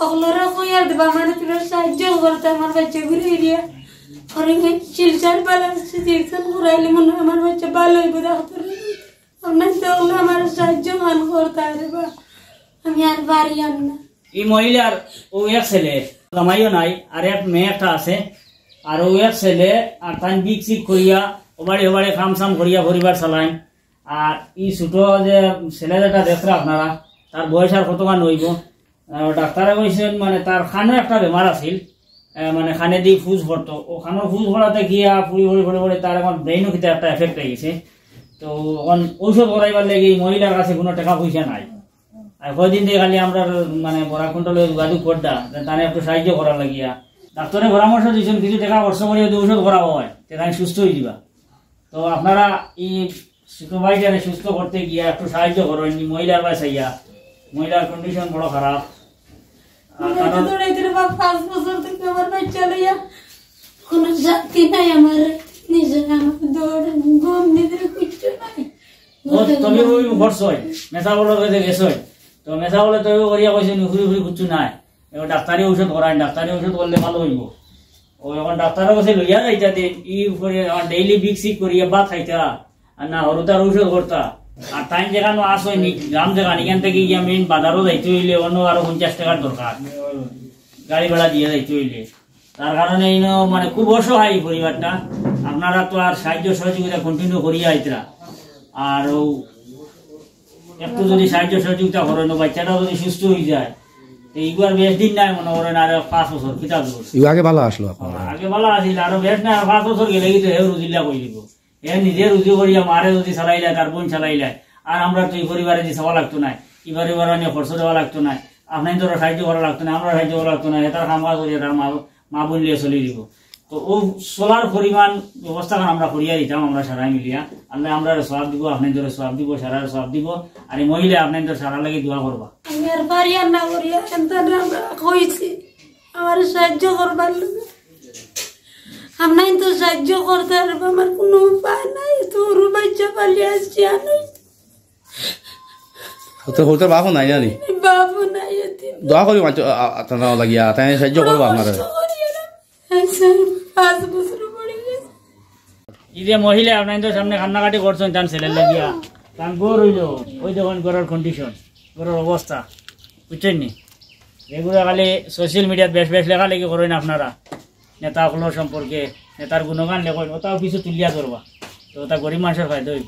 ওগুলোরা কইয়া দেবা মানে তোরা সাহায্য করতে আমার বাচ্চা ঘুরে গিয়া ঘরে শিলচার পালাচ্ছি দেখছেন ঘুরাইলে মনে হয় আমার বাচ্চা ভালো হইব ডাক্তার আপনার তো ওগুলো আমার সাহায্য মান করতে পারবা আমি আর বাড়ি আন না এই মহিলার ও এক ছেলে জামাইও নাই আর এক মেয়ে একটা আছে আর ও এক ছেলে আর তাই বিক চিক করিয়া ওবারে কাম সাম করিয়া পরিবার চালায় আর ই ছোট যে ছেলে যেটা দেখরা আপনারা তার বয়স আর কতখান হইব ডাক্তারে কইছেন মানে তার খানের একটা বেমার আছিল মানে খানে দিয়ে ফুজ ভরতো ও খানোর ফুজ ভরাতে গিয়া ফুড়ি তার এখন ব্রেইনও কিন্তু একটা এফেক্ট হয়ে গেছে তো এখন ঔষধ করাইবার লেগে মহিলার কাছে কোনো টাকা পয়সা নাই আর কয়দিন দিয়ে খালি আমরা মানে বড়া কুণ্টলে যোগাযোগ করতা তারা একটু সাহায্য করার লাগিয়া ডাক্তারে পরামর্শ দিয়েছেন কিছু টাকা খরচ করে যদি ঔষধ করাবো হয় তাহলে সুস্থ হয়ে যাবা তো আপনারা এই ছোট ভাইটারে সুস্থ করতে গিয়া একটু সাহায্য করেন মহিলার বাস আইয়া মহিলার কন্ডিশন বড় খারাপ কোনো শক্তি নাই আমার নিজে আমার দৌড় ঘুম নিতে কিচ্ছু নাই তুমি ভরছয় মেসা বলার কাছে গেছয় তো মেসা বলে তো করিয়া কইছে ঘুরি কিচ্ছু নাই এবার ডাক্তারি ঔষধ করায় ডাক্তারি ঔষধ করলে ভালো হইব ও এখন ডাক্তারের কাছে লইয়া যাইতা ই ডেইলি বিক সিক করিয়া ভাত খাইতা আর না হরুতার ঔষধ করতা আর টাইম যেখানে আসয় গ্রাম যেখান এখান থেকে গিয়া মেইন বাজারও যাইতে হইলে অন্য আরো 50 টাকার দরকার গাড়ি ভাড়া দিয়ে যাইতে হইলে তার কারণে মানে খুব অসহায় পরিবারটা আপনারা তো আর সাহায্য সহযোগিতা কন্টিনিউ করিয়া আইতরা আর একটু যদি সাহায্য সহযোগিতা করেন বাচ্চাটাও যদি সুস্থ হয়ে যায় এইগুলার বেশ দিন নাই মনে করেন আর 5 বছর কিতাব আগে ভালো আসলো আগে ভালো আসিল আরো বেশ না 5 বছর গেলে কিন্তু হে রুজিল্লা কই দিব এ নিজে রুজি করিয়া মারে যদি চালাইলে তার বোন চালাইলে আর আমরা তো এই পরিবারে যে চাওয়া লাগতো না এই পরিবারে নিয়ে খরচ দেওয়া লাগতো না আপনার ধরো সাহায্য করা লাগতো না আমরা সাহায্য করা লাগতো না এটার কাম কাজ করিয়া তার মা বোন নিয়ে চলে দিব তো ও সোলার পরিমাণ ব্যবস্থা আমরা করিয়া দিতাম আমরা সারাই মিলিয়া আল্লাহ আমরা সওয়াব দিব আপনার ধরে সওয়াব দিব সারার সওয়াব দিব আর এই মহিলা আপনার ধরে সারা লাগি দোয়া করবা আমি আর বাড়ি আর না করিয়া এত আমরা কইছি আমার সাহায্য করবার লাগে আপনার তো সাহায্য করতে পারবো আমার কোনো উপায় নাই তোর বাচ্চা পালিয়ে আসছি আমি তোর বাপু নাই জানি বাবু নাই দোয়া করি আপনার লাগিয়া তাই সাহায্য করবো আপনারা এই যে মহিলা আপনাদের সামনে কান্নাকাটি করছেন তার ছেলের লাগিয়া তার গড় হইল ওই দেখুন গড়ের কন্ডিশন গড়ের অবস্থা বুঝছেন নি এগুলো খালি সোশ্যাল মিডিয়াত বেশ লেখালেখি করেন আপনারা নেতাগুলোর সম্পর্কে নেতার গুণগান লেখেন ওটাও কিছু তুলিয়া ধরবা তো ওটা গরিব মানুষের ফায়দা হইব